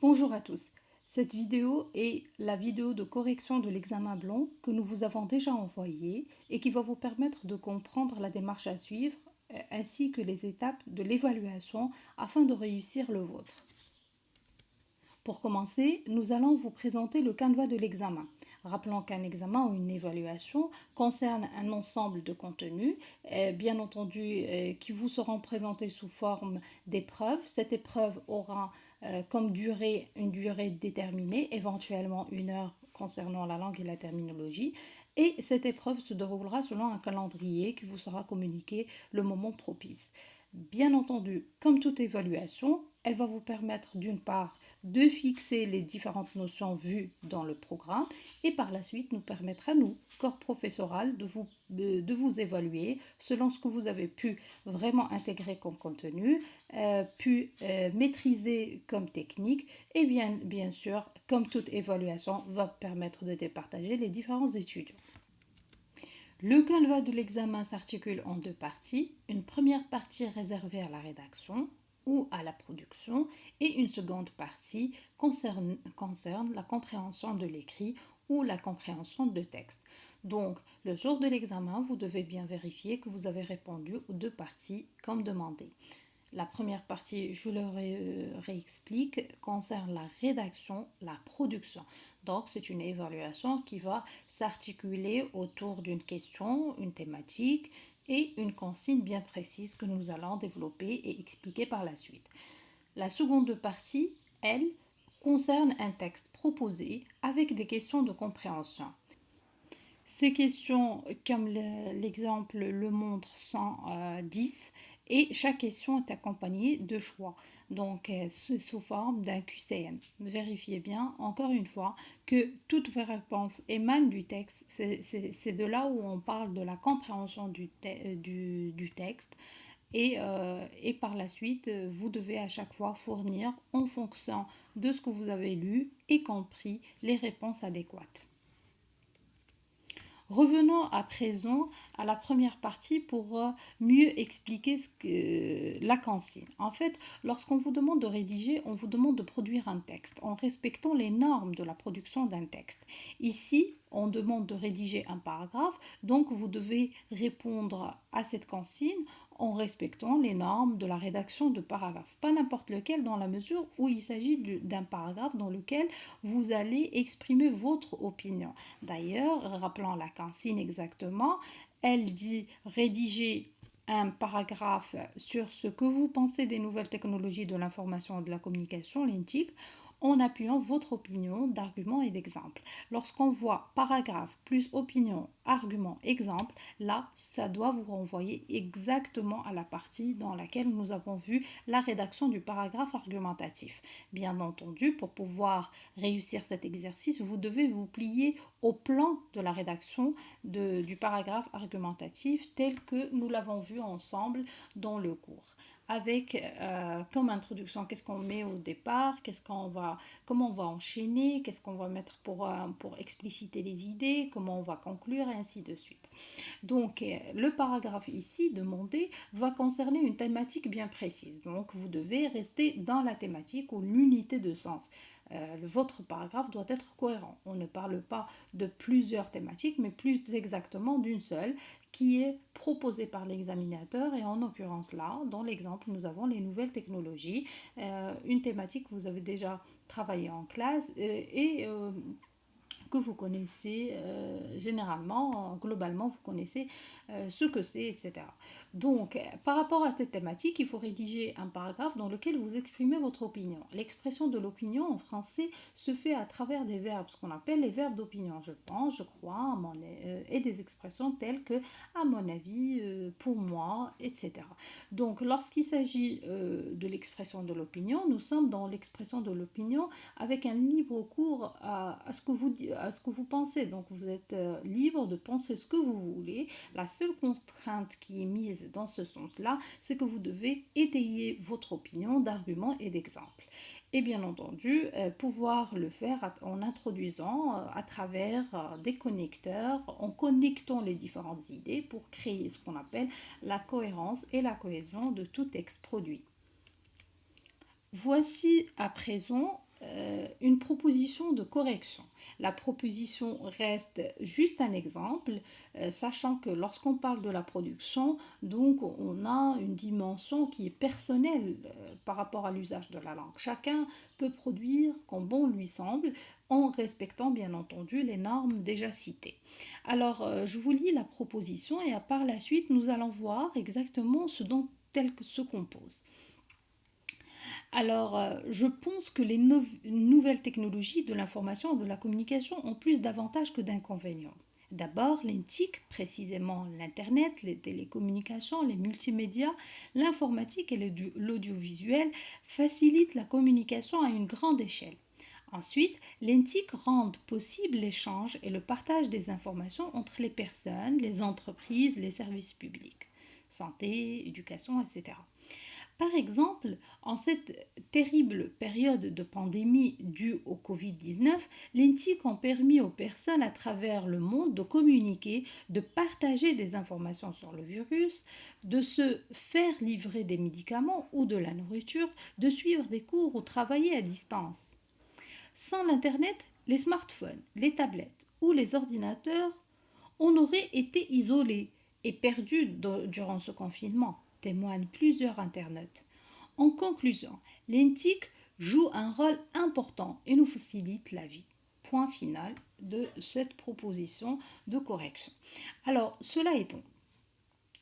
Bonjour à tous. Cette vidéo est la vidéo de correction de l'examen blanc que nous vous avons déjà envoyé et qui va vous permettre de comprendre la démarche à suivre ainsi que les étapes de l'évaluation afin de réussir le vôtre. Pour commencer, nous allons vous présenter le canevas de l'examen. Rappelons qu'un examen ou une évaluation concerne un ensemble de contenus, bien entendu, qui vous seront présentés sous forme d'épreuves. Cette épreuve aura comme durée une durée déterminée, éventuellement 1 heure concernant la langue et la terminologie. Et cette épreuve se déroulera selon un calendrier qui vous sera communiqué le moment propice. Bien entendu, comme toute évaluation, elle va vous permettre d'une part de fixer les différentes notions vues dans le programme et par la suite nous permettra, nous, corps professoral, de vous évaluer selon ce que vous avez pu vraiment intégrer comme contenu, pu maîtriser comme technique et bien sûr, comme toute évaluation, va permettre de départager les différents étudiants. Le canevas de l'examen s'articule en 2 parties. Une première partie réservée à la rédaction ou à la production et une seconde partie concerne la compréhension de l'écrit ou la compréhension de texte. Donc, le jour de l'examen, vous devez bien vérifier que vous avez répondu aux 2 parties comme demandé. La première partie, je le réexplique, concerne la rédaction, la production. Donc, c'est une évaluation qui va s'articuler autour d'une question, une thématique et une consigne bien précise que nous allons développer et expliquer par la suite. La seconde partie, elle, concerne un texte proposé avec des questions de compréhension. Ces questions, comme l'exemple le montre, sont 10 et chaque question est accompagnée de choix. Donc, sous forme d'un QCM. Vérifiez bien, encore une fois, que toutes vos réponses émanent du texte. C'est de là où on parle de la compréhension du texte. Et par la suite, vous devez à chaque fois fournir, en fonction de ce que vous avez lu et compris, les réponses adéquates. Revenons à présent à la première partie pour mieux expliquer la consigne. En fait, lorsqu'on vous demande de rédiger, on vous demande de produire un texte en respectant les normes de la production d'un texte. Ici, on demande de rédiger un paragraphe, donc vous devez répondre à cette consigne en respectant les normes de la rédaction de paragraphe. Pas n'importe lequel, dans la mesure où il s'agit d'un paragraphe dans lequel vous allez exprimer votre opinion. D'ailleurs, rappelons la consigne exactement, elle dit rédiger un paragraphe sur ce que vous pensez des nouvelles technologies de l'information et de la communication, l'ENTIC, en appuyant votre opinion d'arguments et d'exemples. Lorsqu'on voit paragraphe plus opinion, argument, exemple, là, ça doit vous renvoyer exactement à la partie dans laquelle nous avons vu la rédaction du paragraphe argumentatif. Bien entendu, pour pouvoir réussir cet exercice, vous devez vous plier au plan de la rédaction du paragraphe argumentatif tel que nous l'avons vu ensemble dans le cours. Avec comme introduction, qu'est-ce qu'on met au départ, comment on va enchaîner, qu'est-ce qu'on va mettre pour expliciter les idées, comment on va conclure et ainsi de suite. Donc, le paragraphe ici demandé va concerner une thématique bien précise. Donc, vous devez rester dans la thématique ou l'unité de sens. Votre paragraphe doit être cohérent. On ne parle pas de plusieurs thématiques, mais plus exactement d'une seule qui est proposée par l'examinateur. Et en l'occurrence là, dans l'exemple, nous avons les nouvelles technologies, une thématique que vous avez déjà travaillé en classe et que vous connaissez généralement, globalement, vous connaissez ce que c'est, etc. Donc, par rapport à cette thématique, il faut rédiger un paragraphe dans lequel vous exprimez votre opinion. L'expression de l'opinion en français se fait à travers des verbes, ce qu'on appelle les verbes d'opinion. Je pense, je crois, et des expressions telles que à mon avis, pour moi, etc. Donc, lorsqu'il s'agit de l'expression de l'opinion, nous sommes dans l'expression de l'opinion avec un libre cours à ce que vous pensez. Donc, vous êtes libre de penser ce que vous voulez. La seule contrainte qui est mise dans ce sens-là, c'est que vous devez étayer votre opinion d'arguments et d'exemples. Et bien entendu, pouvoir le faire en introduisant à travers des connecteurs, en connectant les différentes idées pour créer ce qu'on appelle la cohérence et la cohésion de tout texte produit. Voici à présent une proposition de correction. La proposition reste juste un exemple, sachant que lorsqu'on parle de la production, donc on a une dimension qui est personnelle par rapport à l'usage de la langue. Chacun peut produire comme bon lui semble, en respectant bien entendu les normes déjà citées. Alors, je vous lis la proposition et par la suite, nous allons voir exactement ce dont elle se compose. Alors, je pense que les nouvelles technologies de l'information et de la communication ont plus d'avantages que d'inconvénients. D'abord, l'INTIC, précisément l'Internet, les télécommunications, les multimédias, l'informatique et l'audiovisuel facilitent la communication à une grande échelle. Ensuite, l'INTIC rend possible l'échange et le partage des informations entre les personnes, les entreprises, les services publics, santé, éducation, etc. Par exemple, en cette terrible période de pandémie due au Covid-19, l'INTIC ont permis aux personnes à travers le monde de communiquer, de partager des informations sur le virus, de se faire livrer des médicaments ou de la nourriture, de suivre des cours ou travailler à distance. Sans l'Internet, les smartphones, les tablettes ou les ordinateurs, on aurait été isolés et perdus durant ce confinement, témoignent plusieurs internautes. En conclusion, l'INTIC joue un rôle important et nous facilite la vie. Point final de cette proposition de correction. Alors, cela étant,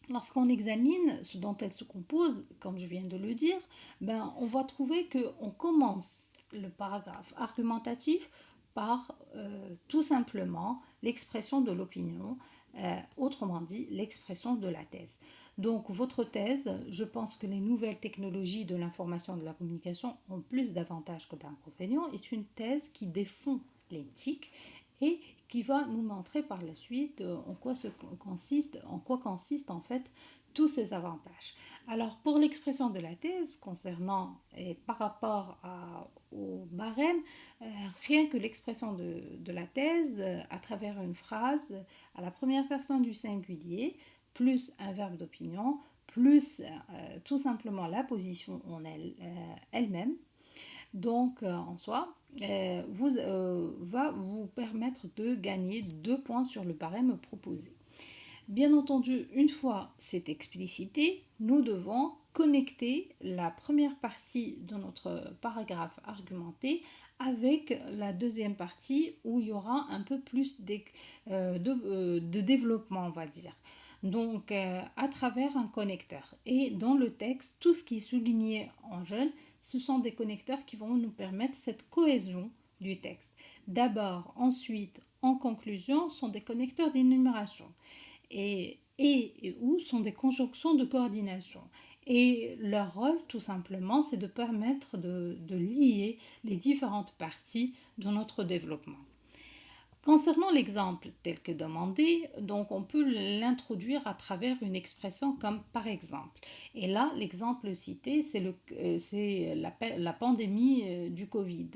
lorsqu'on examine ce dont elle se compose, comme je viens de le dire, on va trouver qu'on commence le paragraphe argumentatif par tout simplement l'expression de l'opinion, autrement dit l'expression de la thèse. Donc votre thèse, je pense que les nouvelles technologies de l'information et de la communication ont plus d'avantages que d'inconvénients, est une thèse qui défend l'éthique et qui va nous montrer par la suite en quoi consistent en fait tous ces avantages. Alors pour l'expression de la thèse concernant et par rapport au barème, rien que l'expression de la thèse à travers une phrase à la première personne du singulier, plus un verbe d'opinion, plus tout simplement la position en elle-même, donc en soi, va vous permettre de gagner 2 points sur le barème proposé. Bien entendu, une fois c'est explicité, nous devons connecter la première partie de notre paragraphe argumenté avec la deuxième partie où il y aura un peu plus de développement, on va dire. Donc, à travers un connecteur. Et dans le texte, tout ce qui est souligné en jaune, ce sont des connecteurs qui vont nous permettre cette cohésion du texte. D'abord, ensuite, en conclusion, sont des connecteurs d'énumération et ou sont des conjonctions de coordination. Et leur rôle, tout simplement, c'est de permettre de lier les différentes parties de notre développement. Concernant l'exemple tel que demandé, donc on peut l'introduire à travers une expression comme par exemple. Et là, l'exemple cité, c'est la pandémie du Covid.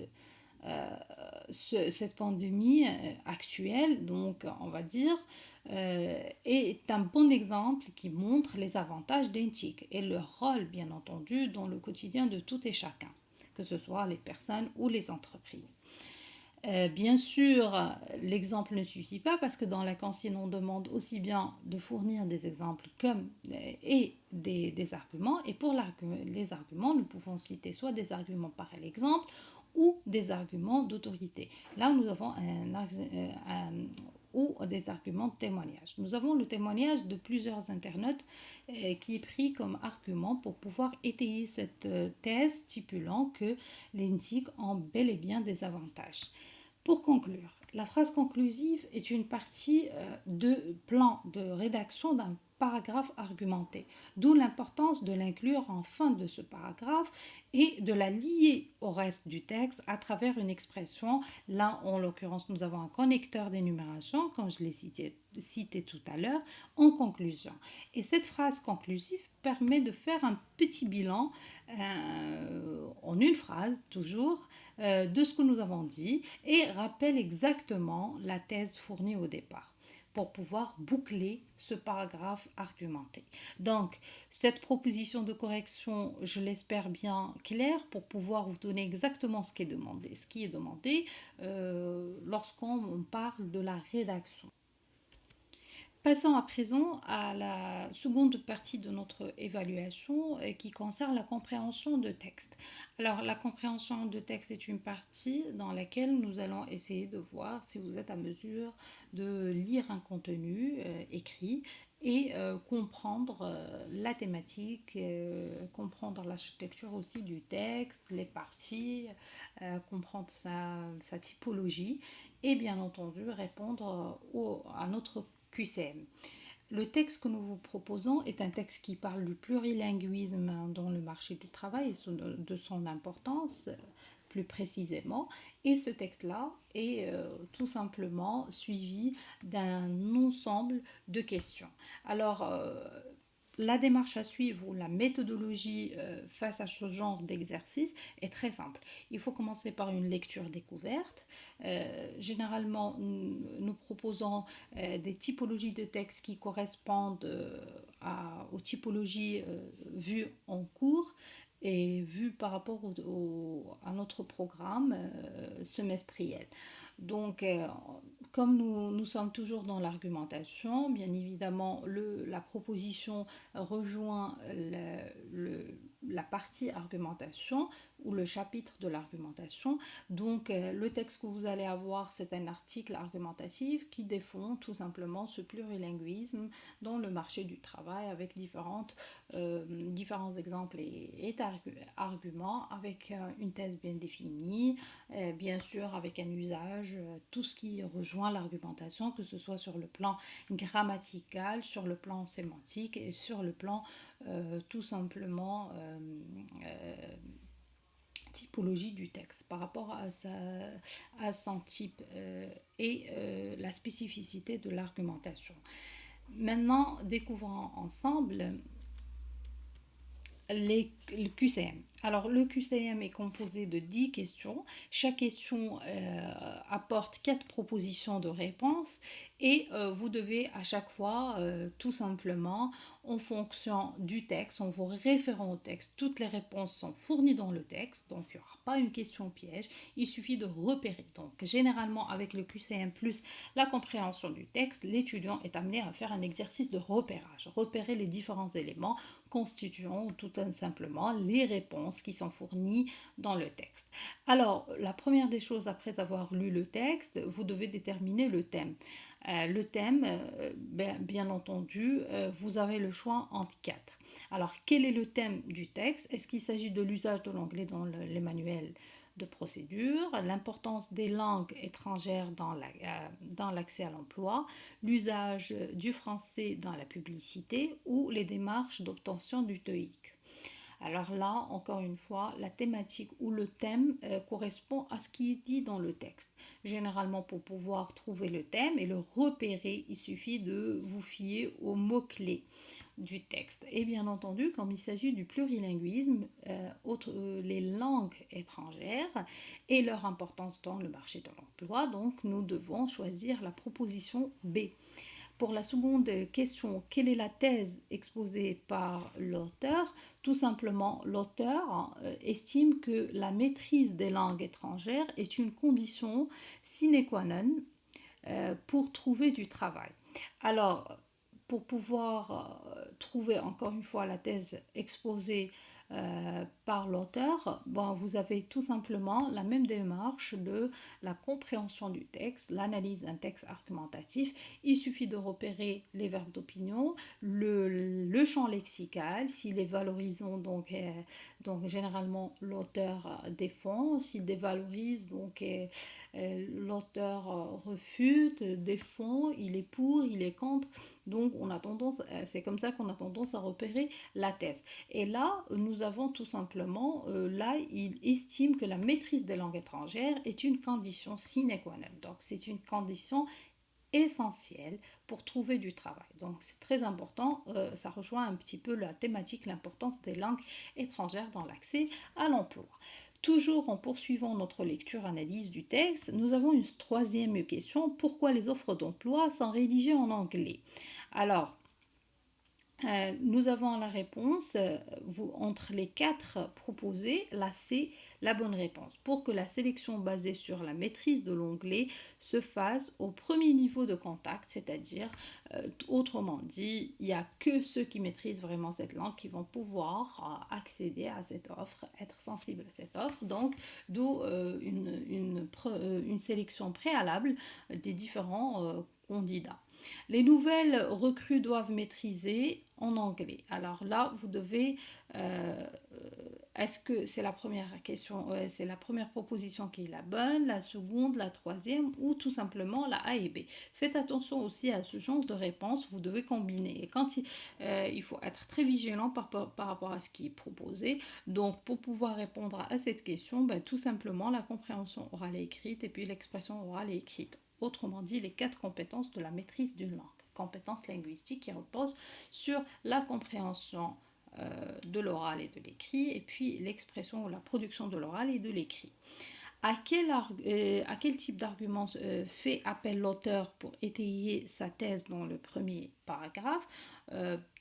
Cette pandémie actuelle, donc on va dire, est un bon exemple qui montre les avantages d'Intic et leur rôle, bien entendu, dans le quotidien de tout et chacun, que ce soit les personnes ou les entreprises. Bien sûr, l'exemple ne suffit pas parce que dans la consigne, on demande aussi bien de fournir des exemples et des arguments. Et pour les arguments, nous pouvons citer soit des arguments par l'exemple ou des arguments d'autorité. Là, nous avons ou des arguments de témoignage. Nous avons le témoignage de plusieurs internautes qui est pris comme argument pour pouvoir étayer cette thèse stipulant que les NTIC ont bel et bien des avantages. Pour conclure, la phrase conclusive est une partie de plan de rédaction d'un paragraphe argumenté, d'où l'importance de l'inclure en fin de ce paragraphe et de la lier au reste du texte à travers une expression. Là, en l'occurrence, nous avons un connecteur d'énumération, comme je l'ai cité tout à l'heure, en conclusion. Et cette phrase conclusive permet de faire un petit bilan en une phrase toujours de ce que nous avons dit et rappelle exactement la thèse fournie au départ. pour pouvoir boucler ce paragraphe argumenté. Donc, cette proposition de correction, je l'espère bien claire pour pouvoir vous donner exactement ce qui est demandé. Ce qui est demandé lorsqu'on parle de la rédaction. Passons à présent à la seconde partie de notre évaluation qui concerne la compréhension de texte. Alors la compréhension de texte est une partie dans laquelle nous allons essayer de voir si vous êtes à mesure de lire un contenu écrit et comprendre la thématique, comprendre l'architecture aussi du texte, les parties, comprendre sa typologie et bien entendu répondre à notre QCM. Le texte que nous vous proposons est un texte qui parle du plurilinguisme dans le marché du travail et de son importance plus précisément. Et ce texte-là est tout simplement suivi d'un ensemble de questions. Alors, la démarche à suivre ou la méthodologie face à ce genre d'exercice est très simple. Il faut commencer par une lecture découverte. Généralement, nous proposons des typologies de textes qui correspondent aux typologies vues en cours et vues par rapport à notre programme semestriel. Donc, comme nous sommes toujours dans l'argumentation, bien évidemment, la proposition rejoint la partie argumentation ou le chapitre de l'argumentation. Donc, le texte que vous allez avoir, c'est un article argumentatif qui défend tout simplement ce plurilinguisme dans le marché du travail avec différents exemples et arguments, avec une thèse bien définie, bien sûr avec un usage, tout ce qui rejoint l'argumentation, que ce soit sur le plan grammatical, sur le plan sémantique et sur le plan tout simplement typologie du texte par rapport à son type et la spécificité de l'argumentation. Maintenant, découvrons ensemble le QCM. Alors, le QCM est composé de 10 questions. Chaque question apporte 4 propositions de réponse et vous devez à chaque fois, tout simplement, en fonction du texte, en vous référant au texte, toutes les réponses sont fournies dans le texte, donc il n'y aura pas une question piège, il suffit de repérer. Donc, généralement, avec le QCM plus la compréhension du texte, l'étudiant est amené à faire un exercice de repérage, repérer les différents éléments constituant tout simplement les réponses qui sont fournies dans le texte. Alors, la première des choses, après avoir lu le texte, vous devez déterminer le thème. Le thème, bien entendu, vous avez le choix entre 4. Alors, quel est le thème du texte? Est-ce qu'il s'agit de l'usage de l'anglais dans les manuels de procédure, l'importance des langues étrangères dans l'accès à l'emploi, l'usage du français dans la publicité ou les démarches d'obtention du TOEIC? Alors là, encore une fois, la thématique ou le thème correspond à ce qui est dit dans le texte. Généralement, pour pouvoir trouver le thème et le repérer, il suffit de vous fier aux mots-clés du texte. Et bien entendu, comme il s'agit du plurilinguisme, les langues étrangères et leur importance dans le marché de l'emploi, donc nous devons choisir la proposition B. Pour la seconde question, quelle est la thèse exposée par l'auteur? Tout simplement, l'auteur estime que la maîtrise des langues étrangères est une condition sine qua non pour trouver du travail. Alors, pour pouvoir trouver encore une fois la thèse exposée par l'auteur, vous avez tout simplement la même démarche de la compréhension du texte, l'analyse d'un texte argumentatif. Il suffit de repérer les verbes d'opinion, le champ lexical, s'il est valorisant, donc généralement l'auteur défend, s'il dévalorise, donc l'auteur refute, défend, il est pour, il est contre. Donc c'est comme ça qu'on a tendance à repérer la thèse. Et là, nous avons tout simplement, il estime que la maîtrise des langues étrangères est une condition sine qua non. Donc c'est une condition essentielle pour trouver du travail. Donc c'est très important, ça rejoint un petit peu la thématique, l'importance des langues étrangères dans l'accès à l'emploi. Toujours en poursuivant notre lecture-analyse du texte, nous avons une troisième question. Pourquoi les offres d'emploi sont rédigées en anglais? Alors, nous avons la réponse, entre les quatre proposés, là c'est la bonne réponse. Pour que la sélection basée sur la maîtrise de l'anglais se fasse au premier niveau de contact, c'est-à-dire, autrement dit, il n'y a que ceux qui maîtrisent vraiment cette langue qui vont pouvoir accéder à cette offre, être sensibles à cette offre. Donc, d'où une sélection préalable des différents candidats. Les nouvelles recrues doivent maîtriser en anglais. Alors là, vous devez, est-ce que c'est la première question, c'est la première proposition qui est la bonne, la seconde, la troisième ou tout simplement la A et B. Faites attention aussi à ce genre de réponse, vous devez combiner. Et quand il faut être très vigilant par rapport à ce qui est proposé. Donc pour pouvoir répondre à cette question, ben, tout simplement la compréhension orale et écrite et puis l'expression orale et écrite. Autrement dit, les quatre compétences de la maîtrise d'une langue. Compétences linguistiques qui reposent sur la compréhension de l'oral et de l'écrit, et puis l'expression ou la production de l'oral et de l'écrit. À quel type d'argument fait appel l'auteur pour étayer sa thèse dans le premier paragraphe?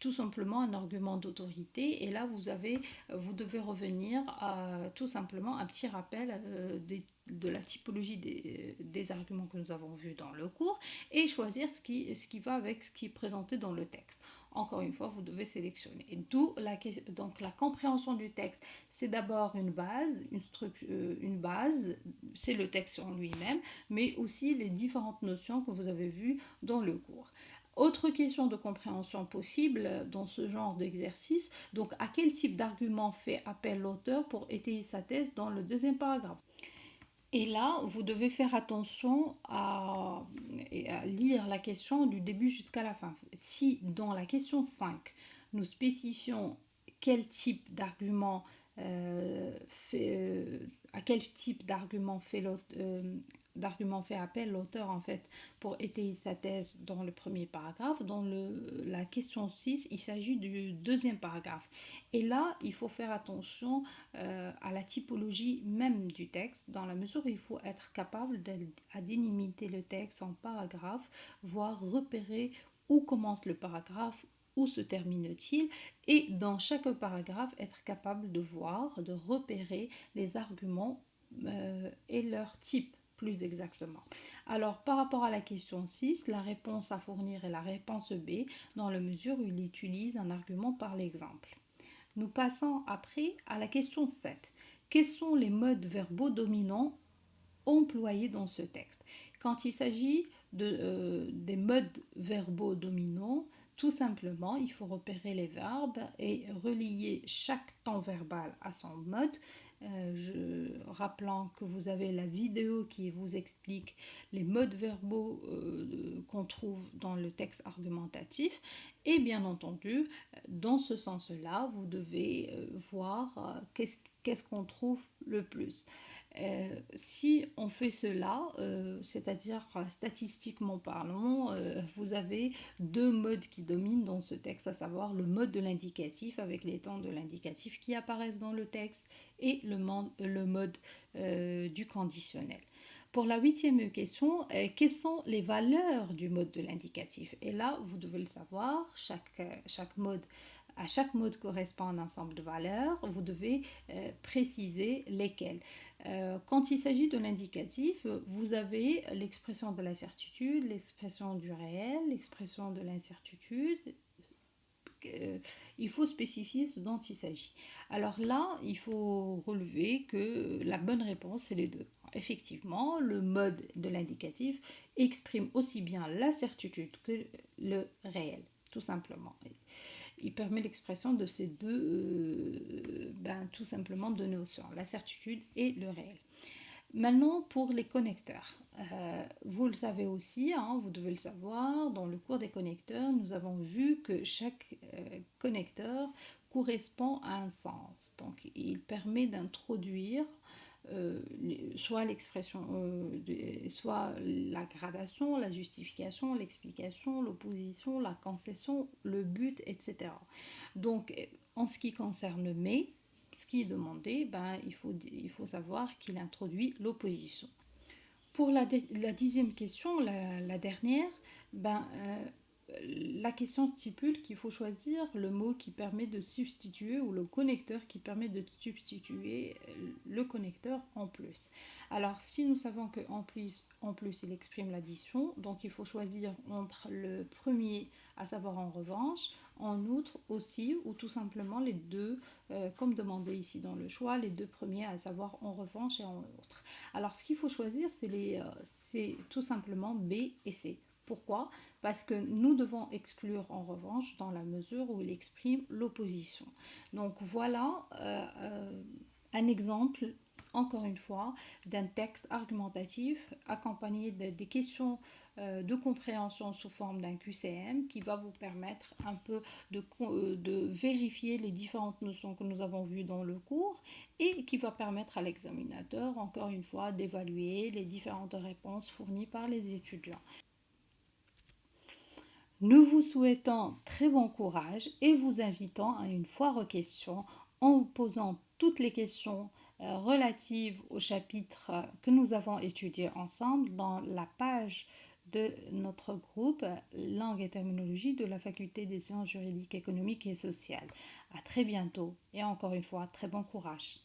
Tout simplement un argument d'autorité. Et là, vous devez revenir à tout simplement un petit rappel de la typologie des arguments que nous avons vus dans le cours et choisir ce qui va avec ce qui est présenté dans le texte. Encore une fois, vous devez sélectionner. Et d'où donc la compréhension du texte, c'est d'abord une base, c'est le texte en lui-même, mais aussi les différentes notions que vous avez vues dans le cours. Autre question de compréhension possible dans ce genre d'exercice, donc à quel type d'argument fait appel l'auteur pour étayer sa thèse dans le deuxième paragraphe? Et là, vous devez faire attention à lire la question du début jusqu'à la fin. Si dans la question 5, nous spécifions quel type d'argument à quel type d'argument fait appel l'auteur en fait pour étayer sa thèse dans le premier paragraphe. Dans la question 6, il s'agit du deuxième paragraphe. Et là, il faut faire attention à la typologie même du texte, dans la mesure où il faut être capable à délimiter le texte en paragraphes, voire repérer où commence le paragraphe, où se termine-t-il, et dans chaque paragraphe, être capable de voir, de repérer les arguments et leur type plus exactement. Alors, par rapport à la question 6, la réponse à fournir est la réponse B, dans la mesure où il utilise un argument par l'exemple. Nous passons après à la question 7. Quels sont les modes verbaux dominants employés dans ce texte? Quand il s'agit des modes verbaux dominants, tout simplement, il faut repérer les verbes et relier chaque temps verbal à son mode. Rappelant que vous avez la vidéo qui vous explique les modes verbaux qu'on trouve dans le texte argumentatif. Et bien entendu, dans ce sens-là, vous devez voir qu'est-ce qu'on trouve le plus. Si on fait cela, c'est-à-dire statistiquement parlant, vous avez deux modes qui dominent dans ce texte, à savoir le mode de l'indicatif avec les temps de l'indicatif qui apparaissent dans le texte et le mode du conditionnel. Pour la 8e question, quelles sont les valeurs du mode de l'indicatif? Et là, vous devez le savoir, à chaque mode correspond un ensemble de valeurs, vous devez préciser lesquelles. Quand il s'agit de l'indicatif, vous avez l'expression de la certitude, l'expression du réel, l'expression de l'incertitude. Il faut spécifier ce dont il s'agit. Alors là, il faut relever que la bonne réponse, c'est les deux. Effectivement, le mode de l'indicatif exprime aussi bien la certitude que le réel, tout simplement. Il permet l'expression de ces tout simplement deux notions, la certitude et le réel. Maintenant, pour les connecteurs, vous le savez aussi, vous devez le savoir, dans le cours des connecteurs, nous avons vu que chaque connecteur correspond à un sens. Donc, il permet d'introduire soit l'expression, soit la gradation, la justification, l'explication, l'opposition, la concession, le but, etc. Donc, en ce qui concerne mais, ce qui est demandé, il faut savoir qu'il introduit l'opposition. Pour la 10e question, la dernière, ben, la question stipule qu'il faut choisir le mot qui permet de substituer ou le connecteur qui permet de substituer le connecteur en plus. Alors, si nous savons que en plus il exprime l'addition, donc il faut choisir entre le premier, à savoir en revanche, en outre aussi, ou tout simplement les deux, comme demandé ici dans le choix, les deux premiers, à savoir en revanche et en outre. Alors, ce qu'il faut choisir, c'est tout simplement B et C. Pourquoi? Parce que nous devons exclure en revanche dans la mesure où il exprime l'opposition. Donc voilà un exemple, encore une fois, d'un texte argumentatif accompagné des questions de compréhension sous forme d'un QCM qui va vous permettre un peu de vérifier les différentes notions que nous avons vues dans le cours et qui va permettre à l'examinateur, encore une fois, d'évaluer les différentes réponses fournies par les étudiants. Nous vous souhaitons très bon courage et vous invitons à une foire aux questions en vous posant toutes les questions relatives au chapitre que nous avons étudié ensemble dans la page de notre groupe Langue et terminologie de la Faculté des sciences juridiques, économiques et sociales. À très bientôt et encore une fois, très bon courage.